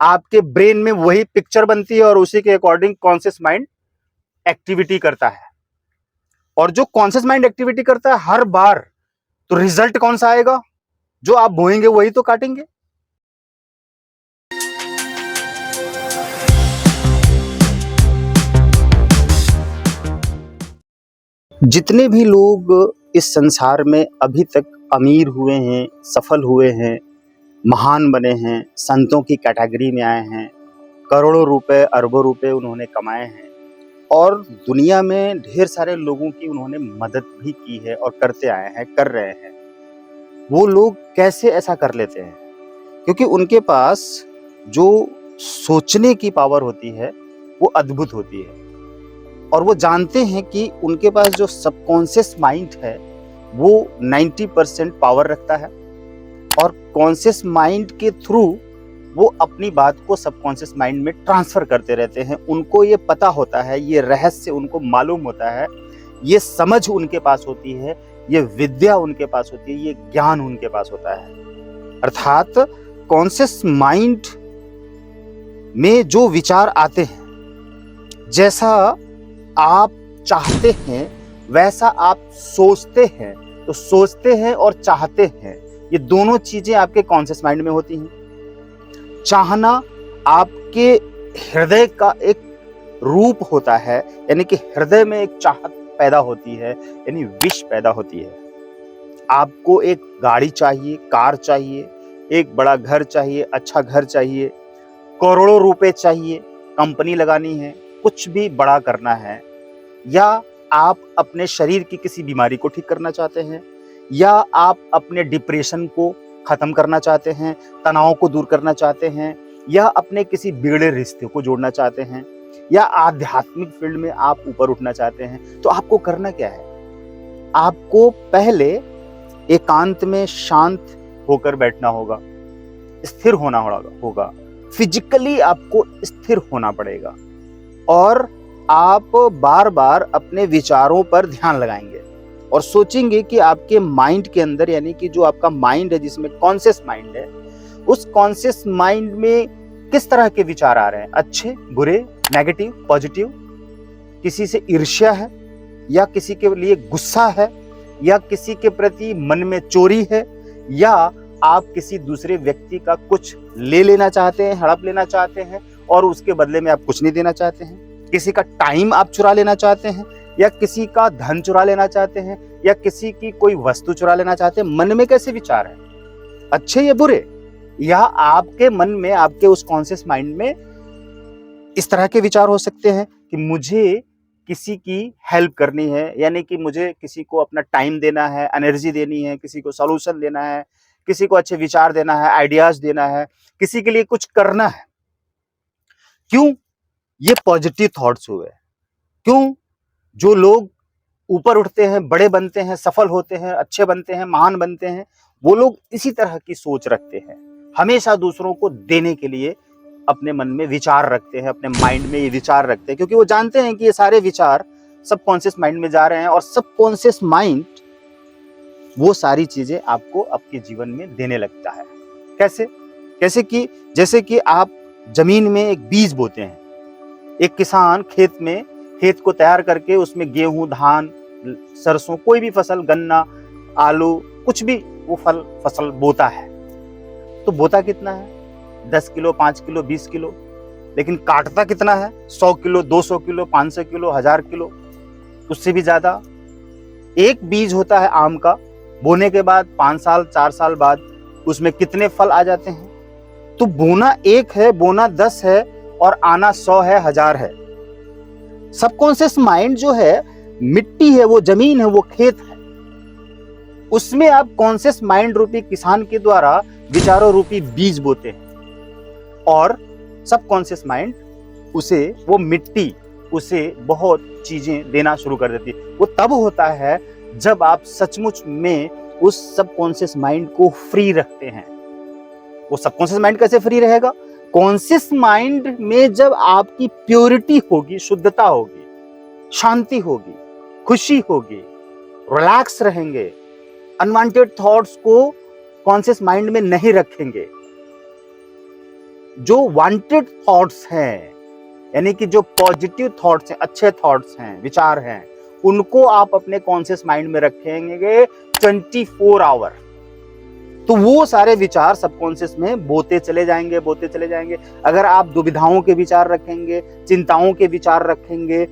आपके ब्रेन में वही पिक्चर बनती है और उसी के अकॉर्डिंग कॉन्शियस माइंड एक्टिविटी करता है। और जो कॉन्शियस माइंड एक्टिविटी करता है हर बार, तो रिजल्ट कौन सा आएगा? जो आप बोएंगे वही तो काटेंगे। जितने भी लोग इस संसार में अभी तक अमीर हुए हैं, सफल हुए हैं, महान बने हैं, संतों की कैटेगरी में आए हैं, करोड़ों रुपए, अरबों रुपए उन्होंने कमाए हैं और दुनिया में ढेर सारे लोगों की उन्होंने मदद भी की है और करते आए हैं, कर रहे हैं। वो लोग कैसे ऐसा कर लेते हैं? क्योंकि उनके पास जो सोचने की पावर होती है वो अद्भुत होती है और वो जानते हैं कि उनके पास जो सबकॉन्शियस माइंड है वो 90% पावर रखता है और कॉन्शियस माइंड के थ्रू वो अपनी बात को सबकॉन्शियस माइंड में ट्रांसफर करते रहते हैं। उनको ये पता होता है, ये रहस्य उनको मालूम होता है, ये समझ उनके पास होती है, ये विद्या उनके पास होती है, ये ज्ञान उनके पास होता है। अर्थात कॉन्शियस माइंड में जो विचार आते हैं, जैसा आप चाहते हैं वैसा आप सोचते हैं, तो सोचते हैं और चाहते हैं, ये दोनों चीजें आपके कॉन्शियस माइंड में होती हैं। चाहना आपके हृदय का एक रूप होता है, यानी कि हृदय में एक चाहत पैदा होती है, यानी विश पैदा होती है। आपको एक गाड़ी चाहिए, कार चाहिए, एक बड़ा घर चाहिए, अच्छा घर चाहिए, करोड़ों रुपए चाहिए, कंपनी लगानी है, कुछ भी बड़ा करना है, या आप अपने शरीर की किसी बीमारी को ठीक करना चाहते हैं, या आप अपने डिप्रेशन को खत्म करना चाहते हैं, तनाव को दूर करना चाहते हैं, या अपने किसी बिगड़े रिश्ते को जोड़ना चाहते हैं, या आध्यात्मिक फील्ड में आप ऊपर उठना चाहते हैं, तो आपको करना क्या है? आपको पहले एकांत में शांत होकर बैठना होगा, स्थिर होना होगा, फिजिकली आपको स्थिर होना पड़ेगा और आप बार बार अपने विचारों पर ध्यान लगाएंगे और सोचेंगे कि आपके माइंड के अंदर, यानी कि जो आपका माइंड है जिसमें कॉन्शियस माइंड है, उस कॉन्शियस माइंड में किस तरह के विचार आ रहे हैं, अच्छे, बुरे, नेगेटिव, पॉजिटिव, किसी से ईर्ष्या है या किसी के लिए गुस्सा है या किसी के प्रति मन में चोरी है, या आप किसी दूसरे व्यक्ति का कुछ ले लेना चाहते हैं, हड़प लेना चाहते हैं और उसके बदले में आप कुछ नहीं देना चाहते हैं, किसी का टाइम आप चुरा लेना चाहते हैं, या किसी का धन चुरा लेना चाहते हैं, या किसी की कोई वस्तु चुरा लेना चाहते हैं। मन में कैसे विचार है, अच्छे या बुरे? या आपके मन में, आपके उस कॉन्शियस माइंड में इस तरह के विचार हो सकते हैं कि मुझे किसी की हेल्प करनी है, यानी कि मुझे किसी को अपना टाइम देना है, एनर्जी देनी है, किसी को सॉल्यूशन देना है, किसी को अच्छे विचार देना है, आइडियाज देना है, किसी के लिए कुछ करना है। क्यों? ये पॉजिटिव थॉट्स हुए। क्यों? जो लोग ऊपर उठते हैं, बड़े बनते हैं, सफल होते हैं, अच्छे बनते हैं, महान बनते हैं, वो लोग इसी तरह की सोच रखते हैं। हमेशा दूसरों को देने के लिए अपने मन में विचार रखते हैं, अपने माइंड में ये विचार रखते हैं, क्योंकि वो जानते हैं कि ये सारे विचार सबकॉन्शियस माइंड में जा रहे हैं और सबकॉन्शियस माइंड वो सारी चीजें आपको आपके जीवन में देने लगता है। कैसे? जैसे कि आप जमीन में एक बीज बोते हैं। एक किसान खेत को तैयार करके उसमें गेहूं, धान, सरसों, कोई भी फसल, गन्ना, आलू, कुछ भी वो फसल बोता है। तो बोता कितना है? 10 किलो, 5 किलो, 20 किलो, लेकिन काटता कितना है? 100 किलो, 200 किलो, 500 किलो, 1000 किलो, उससे भी ज्यादा। एक बीज होता है आम का, बोने के बाद 5 साल, 4 साल बाद उसमें कितने फल आ जाते हैं? तो बोना 1 है, बोना 10 है और आना 100 है, 1000 है। सबकॉन्शियस माइंड जो है मिट्टी है, वो जमीन है, वो खेत है, उसमें आप कॉन्शियस माइंड रूपी किसान के द्वारा विचारों रूपी बीज बोते हैं और सबकॉन्शियस माइंड वो मिट्टी उसे बहुत चीजें देना शुरू कर देती है। वो तब होता है जब आप सचमुच में उस सबकॉन्शियस माइंड को फ्री रखते हैं। वो सबकॉन्शियस माइंड कैसे फ्री रहेगा? कॉन्शियस माइंड में जब आपकी प्योरिटी होगी, शुद्धता होगी, शांति होगी, खुशी होगी, रिलैक्स रहेंगे, अनवांटेड थॉट्स को कॉन्शियस माइंड में नहीं रखेंगे, जो वांटेड थॉट्स हैं, यानी कि जो पॉजिटिव थॉट्स हैं, अच्छे थॉट्स हैं, विचार हैं, उनको आप अपने कॉन्शियस माइंड में रखेंगे 24 आवर, तो वो सारे विचार सबकॉन्शियस में बोते चले जाएंगे, बोते चले जाएंगे। अगर आप दुविधाओं के विचार रखेंगे, चिंताओं के विचार रखेंगे,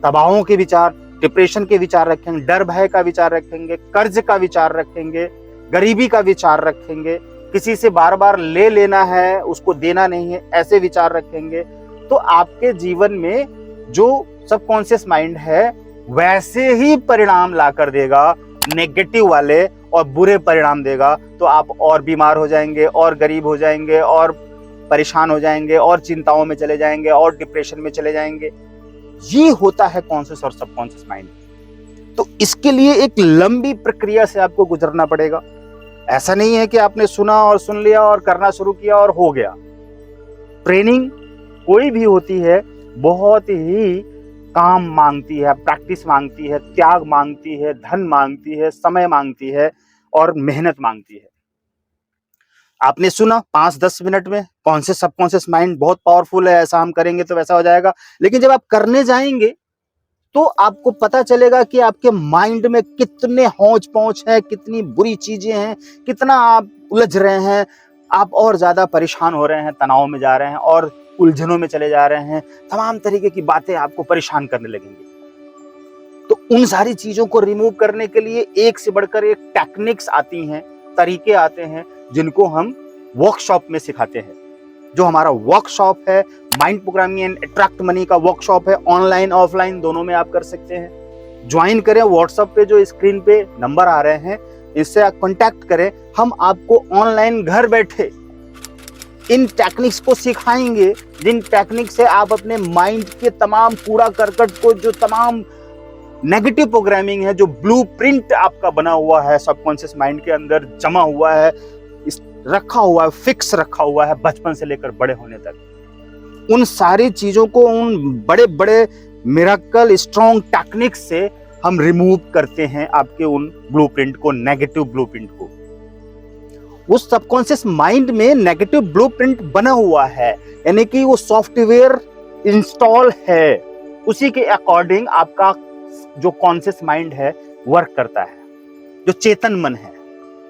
दबावों के विचार, डिप्रेशन के विचार रखेंगे, डर भय का विचार रखेंगे, कर्ज का विचार रखेंगे, गरीबी का विचार रखेंगे, किसी से बार बार ले लेना है उसको देना नहीं है, ऐसे विचार रखेंगे, तो आपके जीवन में जो सबकॉन्शियस माइंड है वैसे ही परिणाम ला कर देगा, नेगेटिव वाले और बुरे परिणाम देगा। तो आप और बीमार हो जाएंगे, और गरीब हो जाएंगे, और परेशान हो जाएंगे, और चिंताओं में चले जाएंगे, और डिप्रेशन में चले जाएंगे। ये होता है कॉन्शियस और सबकॉन्शियस माइंड। तो इसके लिए एक लंबी प्रक्रिया से आपको गुजरना पड़ेगा। ऐसा नहीं है कि आपने सुना और सुन लिया और करना शुरू किया और हो गया। ट्रेनिंग कोई भी होती है बहुत ही काम मांगती है, प्रैक्टिस मांगती है, त्याग मांगती है, धन मांगती है, समय मांगती है और मेहनत मांगती है। आपने सुना 5-10 मिनट में कॉन्शियस सबकॉन्शियस माइंड बहुत पावरफुल है, ऐसा हम करेंगे तो वैसा हो जाएगा, लेकिन जब आप करने जाएंगे तो आपको पता चलेगा कि आपके माइंड में कितने हौच पौच है, कितनी बुरी चीजें हैं, कितना आप उलझ रहे हैं, आप और ज्यादा परेशान हो रहे हैं, तनाव में जा रहे हैं और उलझनों में चले जा रहे हैं, तमाम तरीके की बातें आपको परेशान करने लगेंगी। तो उन सारी चीजों को रिमूव करने के लिए एक से बढ़कर एक टेक्निक्स आती हैं, तरीके आते हैं, जिनको हम वर्कशॉप में सिखाते हैं। जो हमारा वर्कशॉप है mind programming and attract money का वर्कशॉप है, ऑनलाइन ऑफलाइन दोनों में आप कर सकते हैं। ज्वाइन करें, व्हाट्सएप पे जो स्क्रीन पे नंबर आ रहे हैं इससे आप कांटेक्ट करें। हम आपको ऑनलाइन घर बैठे इन टेक्निक्स को सिखाएंगे, जिन टेक्निक से आप अपने माइंड के तमाम कूड़ा करकट को, जो तमाम नेगेटिव प्रोग्रामिंग है, जो ब्लूप्रिंट आपका बना हुआ है सबकॉन्शियस माइंड के अंदर जमा हुआ है, रखा हुआ है, फिक्स रखा हुआ है बचपन से लेकर बड़े होने तक, उन सारी चीजों को, उन बड़े बड़े मिरेकल स्ट्रॉन्ग टेक्निक्स से हम रिमूव करते हैं आपके उन ब्लूप्रिंट को, नेगेटिव ब्लूप्रिंट को। उस सबकॉन्शियस माइंड में नेगेटिव ब्लूप्रिंट बना हुआ है, यानी कि वो सॉफ्टवेयर इंस्टॉल है, उसी के अकॉर्डिंग आपका जो कॉन्शियस माइंड है वर्क करता है, जो चेतन मन है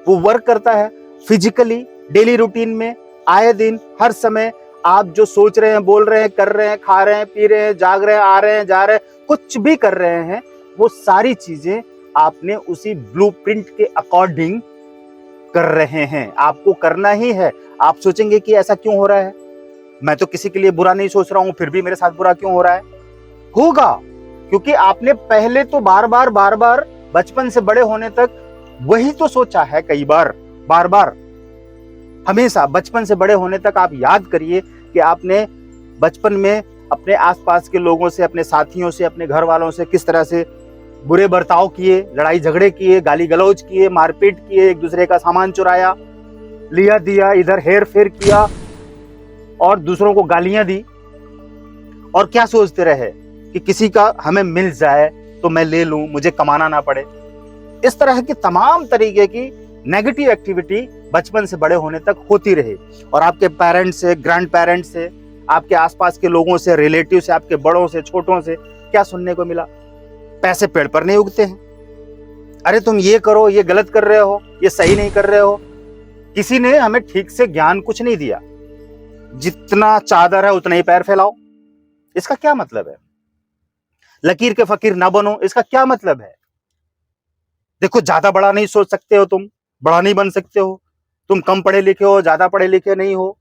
वो वर्क करता है। फिजिकली डेली रूटीन में आए दिन हर समय आप जो सोच रहे हैं, बोल रहे हैं, कर रहे हैं, खा रहे हैं, पी रहे हैं, जाग रहे हैं, आ रहे हैं, जा रहे हैं, कुछ भी कर रहे हैं, वो सारी चीजें आपने उसी ब्लूप्रिंट के अकॉर्डिंग कर रहे हैं। आपको करना ही है। आप सोचेंगे कि ऐसा क्यों हो रहा है, मैं तो किसी के लिए बुरा नहीं सोच रहा हूं, फिर भी मेरे साथ बुरा क्यों हो रहा है? होगा, क्योंकि आपने पहले तो बार बार बचपन से बड़े होने तक वही तो सोचा है, कई बार, बार बार, हमेशा बचपन से बड़े होने तक। आप याद करिए कि आपने बचपन में अपने आसपास के लोगों से, अपने साथियों से, अपने घर वालों से किस तरह से बुरे बर्ताव किए, लड़ाई झगड़े किए, गाली गलौज किए, मारपीट किए, एक दूसरे का सामान चुराया, लिया दिया, इधर हेर फेर किया और दूसरों को गालियां दी, और क्या सोचते रहे कि किसी का हमें मिल जाए तो मैं ले लूं, मुझे कमाना ना पड़े। इस तरह की तमाम तरीके की नेगेटिव एक्टिविटी बचपन से बड़े होने तक होती रही, और आपके पेरेंट्स से, ग्रैंड पेरेंट्स से, आपके आसपास के लोगों से, रिलेटिव से, आपके बड़ों से, छोटों से क्या सुनने को मिला? पैसे पेड़ पर नहीं उगते हैं, अरे तुम ये करो, ये गलत कर रहे हो, ये सही नहीं कर रहे हो। किसी ने हमें ठीक से ज्ञान कुछ नहीं दिया। जितना चादर है उतना ही पैर फैलाओ, इसका क्या मतलब है? लकीर के फकीर ना बनो, इसका क्या मतलब है? देखो, ज्यादा बड़ा नहीं सोच सकते हो, तुम बड़ा नहीं बन सकते हो, तुम कम पढ़े लिखे हो, ज्यादा पढ़े लिखे नहीं हो,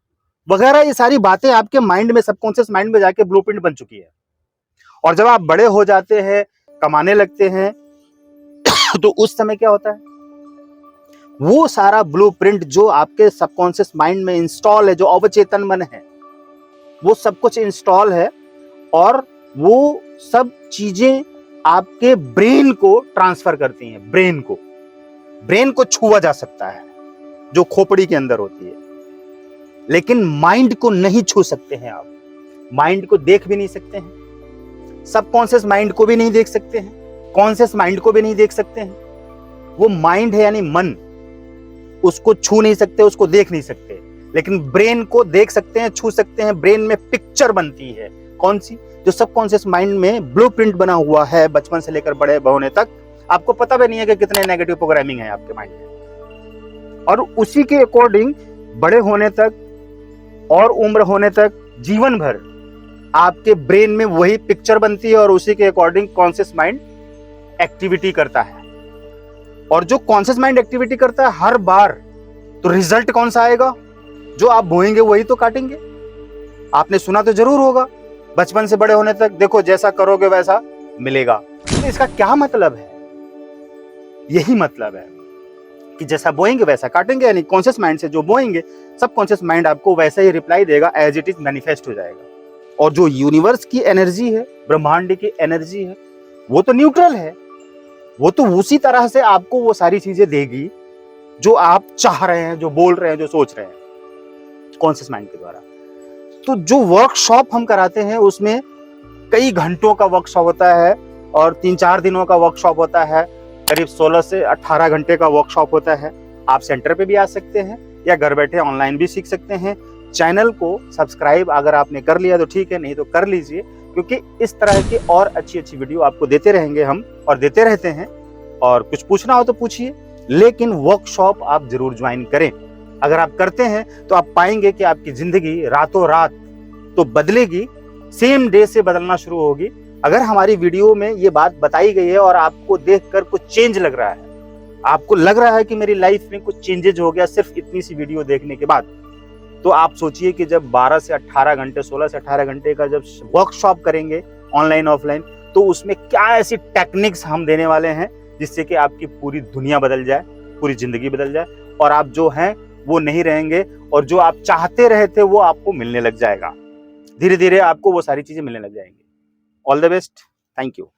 वगैरह। ये सारी बातें आपके माइंड में, सबकॉन्शियस माइंड में जाके ब्लूप्रिंट बन चुकी है। और जब आप बड़े हो जाते हैं, कमाने लगते हैं तो उस समय क्या होता है? वो सारा ब्लूप्रिंट जो आपके सबकॉन्शियस माइंड में इंस्टॉल है, जो अवचेतन मन है, वो सब कुछ इंस्टॉल है, और वो सब चीजें आपके ब्रेन को ट्रांसफर करती हैं। ब्रेन को छुआ जा सकता है, जो खोपड़ी के अंदर होती है, लेकिन माइंड को नहीं छू सकते हैं आप। माइंड को देख भी नहीं सकते हैं, सबकॉन्शियस माइंड को भी नहीं देख सकते हैं, कॉन्शियस माइंड को भी नहीं देख सकते हैं। वो माइंड है यानी मन, उसको छू नहीं सकते, उसको देख नहीं सकते, लेकिन ब्रेन को देख सकते हैं, छू सकते हैं। ब्रेन में पिक्चर बनती है, कौन सी? जो सबकॉन्शियस माइंड में ब्लूप्रिंट बना हुआ है बचपन से लेकर बड़े होने तक। आपको पता भी नहीं है कि कितने नेगेटिव प्रोग्रामिंग है आपके माइंड में, और उसी के अकॉर्डिंग बड़े होने तक और उम्र होने तक जीवन भर आपके ब्रेन में वही पिक्चर बनती है और उसी के अकॉर्डिंग कॉन्शियस माइंड एक्टिविटी करता है। और जो कॉन्शियस माइंड एक्टिविटी करता है हर बार, तो रिजल्ट कौन सा आएगा? जो आप बोएंगे वही तो काटेंगे। आपने सुना तो जरूर होगा, बचपन से बड़े होने तक देखो जैसा करोगे वैसा मिलेगा। तो इसका क्या मतलब है? यही मतलब है कि जैसा बोएंगे वैसा काटेंगे, यानी कॉन्शियस माइंड से जो बोएंगे सबकॉन्शियस माइंड आपको वैसा ही रिप्लाई देगा, एज इट इज मैनिफेस्ट हो जाएगा। और जो यूनिवर्स की एनर्जी है, ब्रह्मांड की एनर्जी है, वो तो न्यूट्रल है। वो तो उसी तरह से आपको वो सारी चीजें देगी जो आप चाह रहे हैं, जो बोल रहे हैं, जो सोच रहे हैं कॉन्शियस माइंड के द्वारा। तो जो वर्कशॉप हम कराते हैं उसमें कई घंटों का वर्कशॉप होता है और 3-4 दिनों का वर्कशॉप होता है, करीब 16 से 18 घंटे का वर्कशॉप होता है। आप सेंटर पे भी आ सकते हैं या घर बैठे ऑनलाइन भी सीख सकते हैं। चैनल को सब्सक्राइब अगर आपने कर लिया तो ठीक है, नहीं तो कर लीजिए, क्योंकि इस तरह की और अच्छी अच्छी वीडियो आपको देते रहेंगे हम, और देते रहते हैं। और कुछ पूछना हो तो पूछिए, लेकिन वर्कशॉप आप जरूर ज्वाइन करें। अगर आप करते हैं तो आप पाएंगे कि आपकी जिंदगी रातों रात तो बदलेगी, सेम डे से बदलना शुरू होगी। अगर हमारी वीडियो में ये बात बताई गई है और आपको देखकर कुछ चेंज लग रहा है, आपको लग रहा है कि मेरी लाइफ में कुछ चेंजेज हो गया सिर्फ इतनी सी वीडियो देखने के बाद, तो आप सोचिए कि जब 12 से 18 घंटे, 16 से 18 घंटे का जब वर्कशॉप करेंगे ऑनलाइन ऑफलाइन, तो उसमें क्या ऐसी टेक्निक्स हम देने वाले हैं जिससे कि आपकी पूरी दुनिया बदल जाए, पूरी जिंदगी बदल जाए, और आप जो हैं वो नहीं रहेंगे, और जो आप चाहते रहे थे वो आपको मिलने लग जाएगा। धीरे धीरे आपको वो सारी चीजें मिलने लग जाएंगी। All the best, thank you.